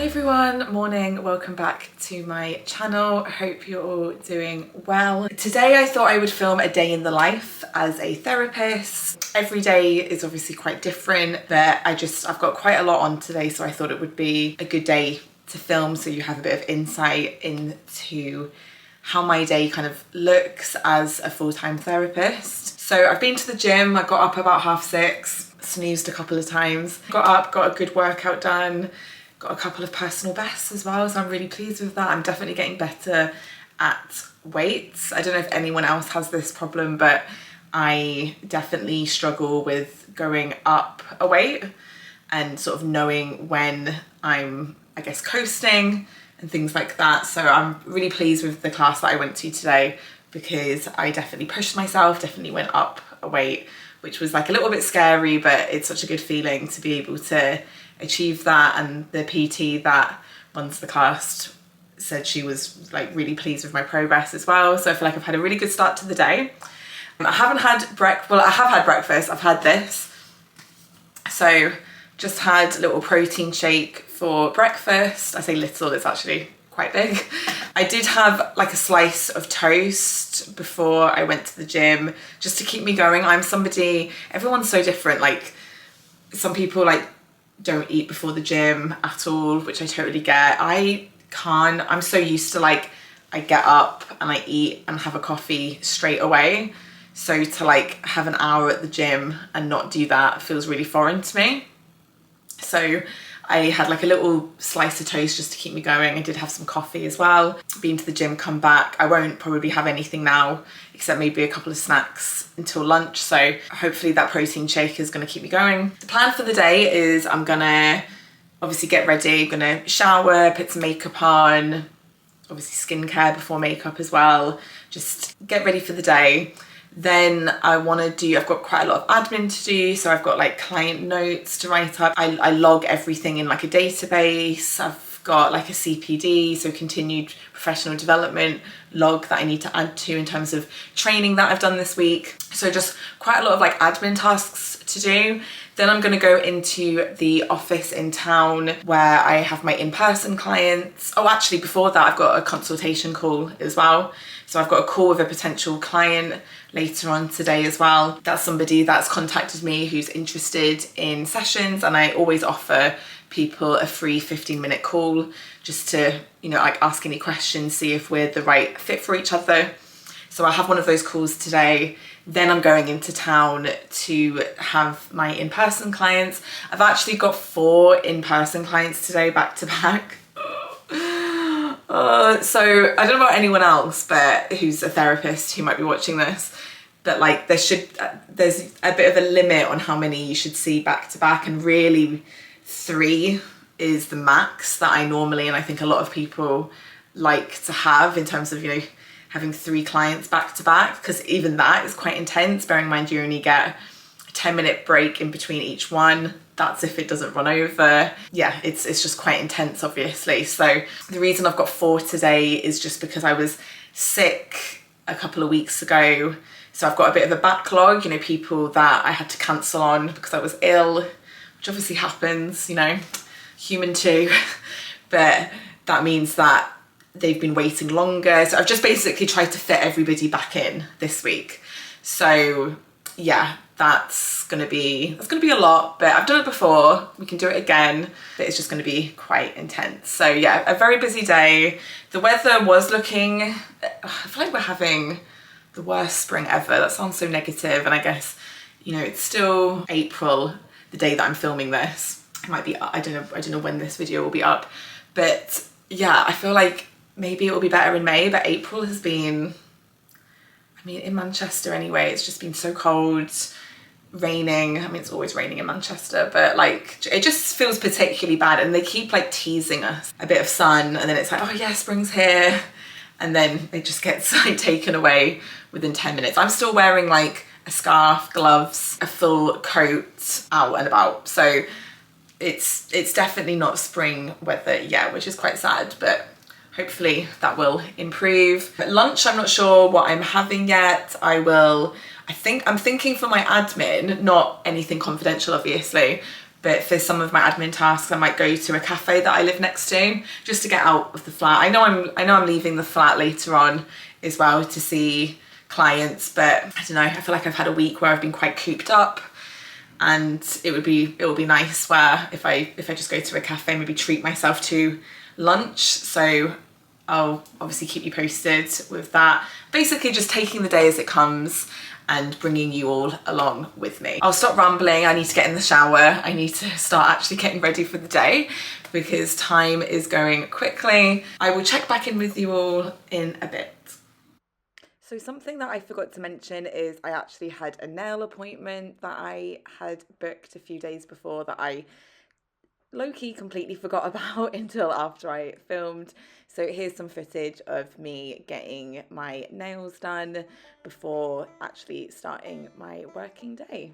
Hi everyone, morning, welcome back to my channel. I hope you're all doing well. Today I thought I would film a day in the life as a therapist. Every day is obviously quite different, but I've got quite a lot on today, so I thought it would be a good day to film so you have a bit of insight into how my day kind of looks as a full-time therapist. So I've been to the gym, I got up about 6:30, snoozed a couple of times, got up, got a good workout done, got a couple of personal bests as well, so I'm really pleased with that. I'm definitely getting better at weights. I don't know if anyone else has this problem, but I definitely struggle with going up a weight and sort of knowing when I'm, I guess, coasting and things like that. So I'm really pleased with the class that I went to today because I definitely pushed myself, definitely went up a weight, which was like a little bit scary, but it's such a good feeling to be able to achieve that. And the PT that runs the class said she was like really pleased with my progress as well. So I feel like I've had a really good start to the day. I haven't had I have had breakfast, I've had this. So just had a little protein shake for breakfast. I say little, it's actually quite big. I did have like a slice of toast before I went to the gym just to keep me going. Everyone's so different. Like some people like don't eat before the gym at all, which I totally get. I can't. I'm so used to like, I get up and I eat and have a coffee straight away. So to like have an hour at the gym and not do that feels really foreign to me. So I had like a little slice of toast just to keep me going. I did have some coffee as well. Been to the gym, come back. I won't probably have anything now except maybe a couple of snacks until lunch. So hopefully that protein shake is going to keep me going. The plan for the day is I'm going to obviously get ready. I'm going to shower, put some makeup on, obviously skincare before makeup as well. Just get ready for the day. Then I've got quite a lot of admin to do. So I've got like client notes to write up. I log everything in like a database. I've got like a CPD, so continued professional development log that I need to add to in terms of training that I've done this week. So just quite a lot of like admin tasks to do. Then I'm going to go into the office in town where I have my in-person clients. Oh, actually before that, I've got a consultation call as well. So I've got a call with a potential client later on today as well. That's somebody that's contacted me who's interested in sessions, and I always offer people a free 15-minute call just to, like ask any questions, see if we're the right fit for each other. So I have one of those calls today. Then I'm going into town to have my in-person clients. I've actually got 4 in-person clients today back to back. So I don't know about anyone else, but who's a therapist who might be watching this, but like there's a bit of a limit on how many you should see back to back, and really 3 is the max that I normally, and I think a lot of people like to have in terms of, having 3 clients back to back, because even that is quite intense. Bearing in mind you only get a 10-minute break in between each one. That's if it doesn't run over. Yeah, it's just quite intense, obviously. So the reason I've got 4 today is just because I was sick a couple of weeks ago. So I've got a bit of a backlog, people that I had to cancel on because I was ill, which obviously happens, human too. But that means that they've been waiting longer. So I've just basically tried to fit everybody back in this week. So yeah, that's gonna be a lot, but I've done it before. We can do it again, but it's just gonna be quite intense. So yeah, a very busy day. The weather was looking, I feel like we're having the worst spring ever. That sounds so negative, and I guess, it's still April, the day that I'm filming this. It might be, I don't know when this video will be up, but yeah, I feel like maybe it will be better in May, but April has been, in Manchester anyway, it's just been so cold, raining. It's always raining in Manchester, but like it just feels particularly bad, and they keep like teasing us a bit of sun, and then it's like, oh yeah, spring's here, and then it just gets like taken away within 10 minutes. I'm still wearing like a scarf, gloves, a full coat out and about, so it's definitely not spring weather yet, which is quite sad, but hopefully that will improve. At lunch, I'm not sure what I'm having yet. I'm thinking for my admin, not anything confidential obviously, But for some of my admin tasks, I might go to a cafe that I live next to just to get out of the flat. I know I'm leaving the flat later on as well to see clients, but I don't know, I feel like I've had a week where I've been quite cooped up, and it would be nice where if I just go to a cafe, maybe treat myself to lunch. So I'll obviously keep you posted with that. Basically just taking the day as it comes and bringing you all along with me. I'll stop rambling. I need to get in the shower. I need to start actually getting ready for the day because time is going quickly. I will check back in with you all in a bit. So something that I forgot to mention is I actually had a nail appointment that I had booked a few days before that I low-key completely forgot about until after I filmed. So here's some footage of me getting my nails done before actually starting my working day.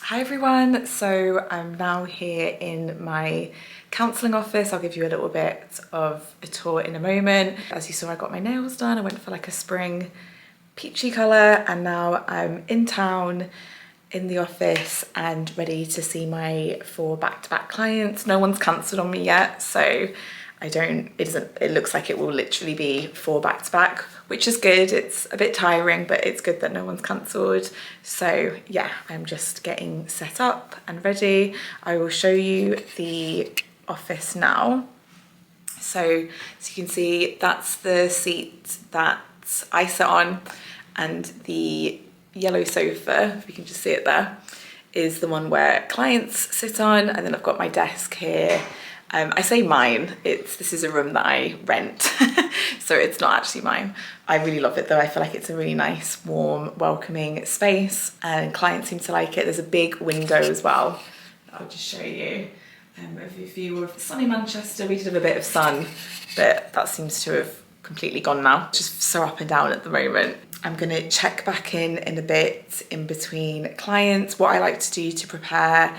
Hi everyone, so I'm now here in my counselling office. I'll give you a little bit of a tour in a moment. As you saw, I got my nails done. I went for like a spring peachy colour, and now I'm in town in the office and ready to see my 4 back-to-back clients. No one's cancelled on me yet, so it looks like it will literally be 4 back-to-back, which is good. It's a bit tiring, but it's good that no one's cancelled. So yeah, I'm just getting set up and ready. I will show you the office now. So as you can see, that's the seat that I sit on, and the yellow sofa, if you can just see it there, is the one where clients sit on. And then I've got my desk here. I say mine, this is a room that I rent, so it's not actually mine. I really love it though. I feel like it's a really nice, warm, welcoming space, and clients seem to like it. There's a big window as well. I'll just show you a view of sunny Manchester. We did have a bit of sun, but that seems to have completely gone now. Just so up and down at the moment. I'm gonna check back in a bit in between clients. What I like to do to prepare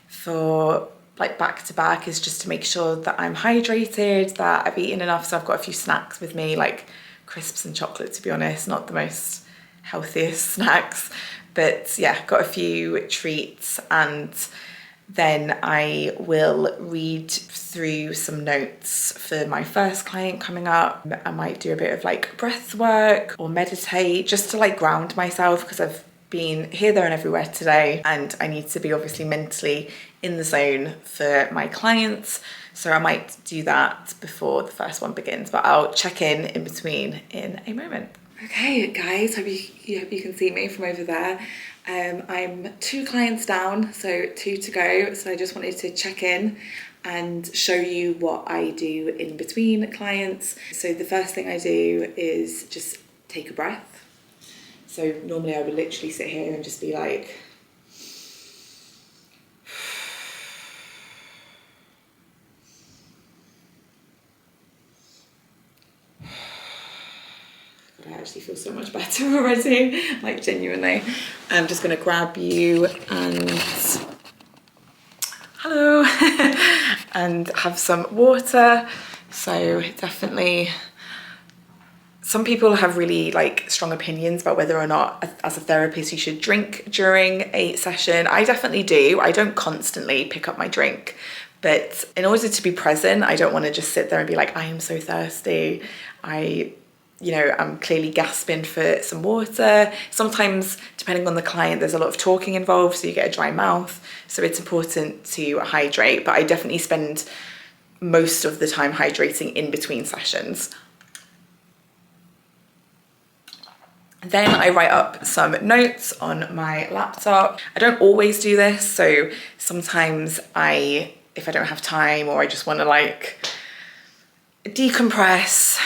for like back to back is just to make sure that I'm hydrated, that I've eaten enough. So I've got a few snacks with me, like crisps and chocolate, to be honest, not the most healthiest snacks, but yeah, got a few treats. And then I will read through some notes for my first client coming up. I might do a bit of like breath work or meditate just to like ground myself, because I've been here, there and everywhere today, and I need to be obviously mentally in the zone for my clients. So I might do that before the first one begins, but I'll check in between in a moment. Okay guys, hope you can see me from over there. I'm 2 clients down, so 2 to go. So I just wanted to check in and show you what I do in between clients. So the first thing I do is just take a breath. So normally I would literally sit here and just be like, I actually feel so much better already, like genuinely. I'm just gonna grab you and, hello, and have some water. So definitely, some people have really like strong opinions about whether or not as a therapist you should drink during a session. I definitely do. I don't constantly pick up my drink, but in order to be present, I don't want to just sit there and be like, I am so thirsty. I you know, I'm clearly gasping for some water. Sometimes, depending on the client, there's a lot of talking involved, so you get a dry mouth. So it's important to hydrate, but I definitely spend most of the time hydrating in between sessions. Then I write up some notes on my laptop. I don't always do this, so sometimes if I don't have time or I just want to like decompress,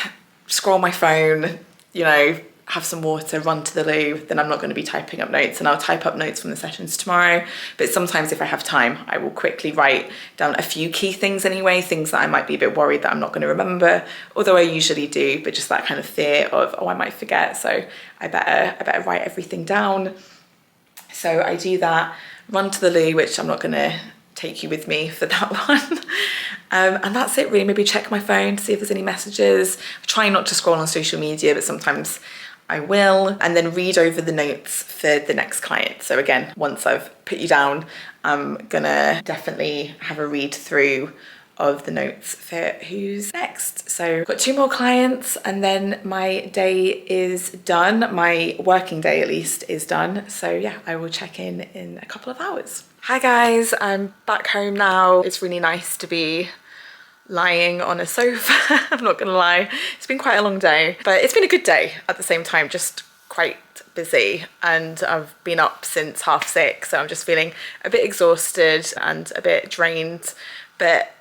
scroll my phone, you know, have some water, run to the loo, then I'm not going to be typing up notes, and I'll type up notes from the sessions tomorrow. But sometimes if I have time, I will quickly write down a few key things anyway, things that I might be a bit worried that I'm not going to remember, although I usually do, but just that kind of fear of, oh, I might forget, so I better write everything down. So I do that, run to the loo, which I'm not going to take you with me for that one. And that's it really. Maybe check my phone to see if there's any messages. I try not to scroll on social media, but sometimes I will. And then read over the notes for the next client. So again, once I've put you down, I'm gonna definitely have a read through of the notes for who's next. So I've got 2 more clients and then my day is done. My working day at least is done. So yeah, I will check in a couple of hours. Hi guys, I'm back home now. It's really nice to be lying on a sofa. I'm not gonna lie, it's been quite a long day, but it's been a good day at the same time, just quite busy, and I've been up since 6:30, so I'm just feeling a bit exhausted and a bit drained, but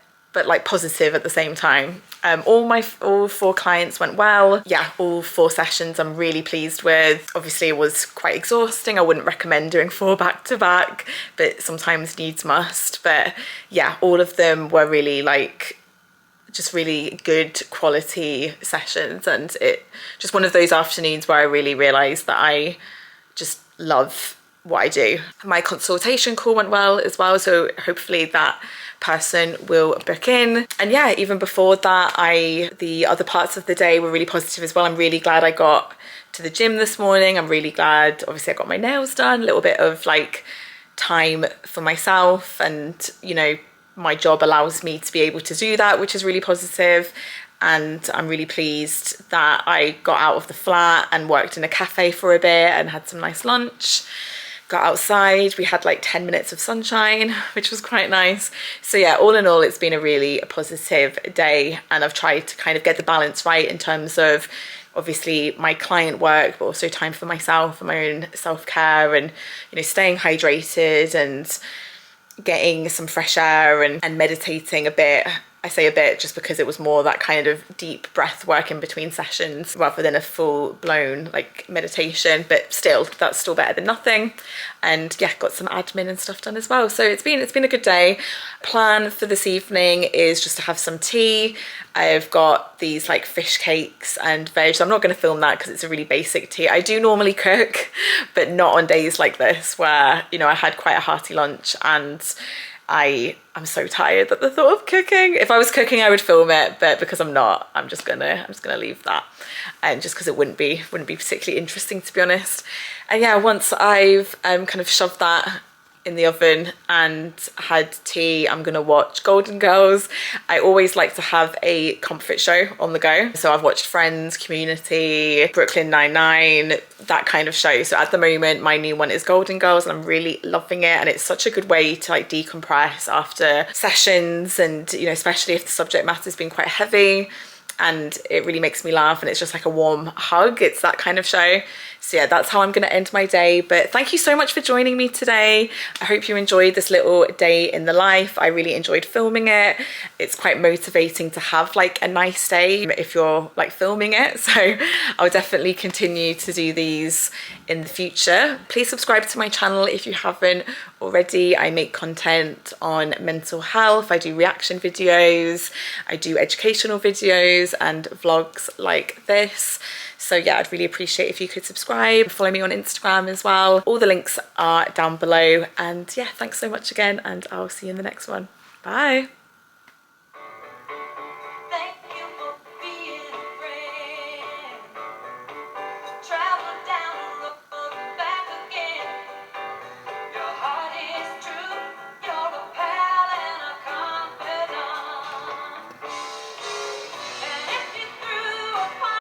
like positive at the same time. All 4 clients went well. Yeah, all 4 sessions I'm really pleased with. Obviously it was quite exhausting. I wouldn't recommend doing 4 back to back, but sometimes needs must. But yeah, all of them were really like just really good quality sessions, and it just one of those afternoons where I really realized that I just love what I do. My consultation call went well as well, so hopefully that person will book in. And yeah, even before that, the other parts of the day were really positive as well. I'm really glad I got to the gym this morning. I'm really glad, obviously I got my nails done, a little bit of like time for myself, and you know, my job allows me to be able to do that, which is really positive. And I'm really pleased that I got out of the flat and worked in a cafe for a bit and had some nice lunch. Got outside, we had like 10 minutes of sunshine, which was quite nice. So yeah, all in all, it's been a really positive day, and I've tried to kind of get the balance right in terms of obviously my client work, but also time for myself and my own self-care, and you know, staying hydrated and getting some fresh air and meditating a bit. I say a bit just because it was more that kind of deep breath work in between sessions rather than a full-blown like meditation, but still, that's still better than nothing. And yeah, got some admin and stuff done as well. So it's been a good day. Plan for this evening is just to have some tea. I've got these like fish cakes and veg. So I'm not going to film that because it's a really basic tea. I do normally cook, but not on days like this where, you know, I had quite a hearty lunch and I'm so tired at the thought of cooking. If I was cooking, I would film it, but because I'm not, I'm just gonna leave that, and just because it wouldn't be particularly interesting, to be honest. And yeah, once I've kind of shoved that in the oven and had tea, I'm gonna watch Golden Girls. I always like to have a comfort show on the go, so I've watched Friends, Community, Brooklyn Nine-Nine, that kind of show. So at the moment my new one is Golden Girls, and I'm really loving it, and it's such a good way to like decompress after sessions, and you know, especially if the subject matter's been quite heavy, and it really makes me laugh, and it's just like a warm hug. It's that kind of show. So yeah, that's how I'm gonna end my day. But thank you so much for joining me today. I hope you enjoyed this little day in the life. I really enjoyed filming it. It's quite motivating to have like a nice day if you're like filming it. So I'll definitely continue to do these in the future. Please subscribe to my channel if you haven't already. I make content on mental health. I do reaction videos. I do educational videos and vlogs like this. So yeah, I'd really appreciate if you could subscribe, follow me on Instagram as well. All the links are down below. And yeah, thanks so much again, and I'll see you in the next one. Bye.